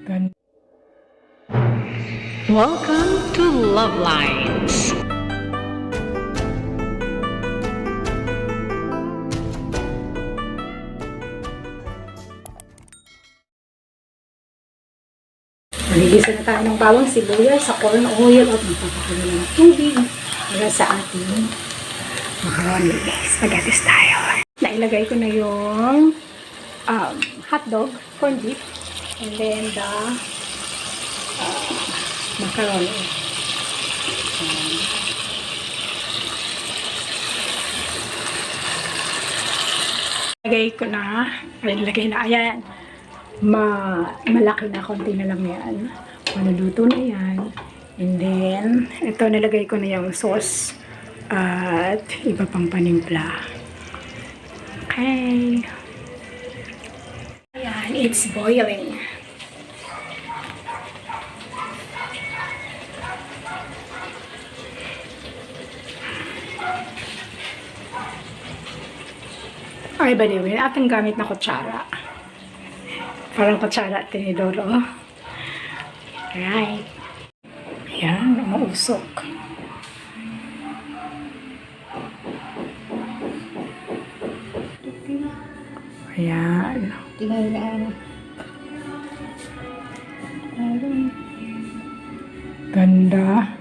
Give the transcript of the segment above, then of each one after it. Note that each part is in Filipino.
Gan- Welcome to Love Lines. Magigisa na tayo ng bawang sibuyas sa corn oil at magpapakulo ng tubig para sa ating macaroni spaghetti style. Nailagay ko na yung hotdog, corned beef, and then the macaroni. Lagay na, ayan. Malaki na, konti na lang yan. Maluluto na yan. And then, ito nilagay ko na yung sauce at iba pang panimpla. Okay. Ayan, it's boiling. Ay, by the way, ating gamit na kutsara. Parang kutsara at tinidoro. Alright. Ayan, mausok. Ayan. Ganda.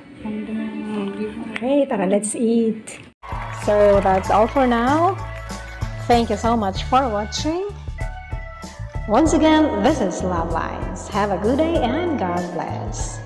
Okay, tara, let's eat. So that's all for now. Thank you so much for watching. Once again, this is Love Lines. Have a good day and God bless.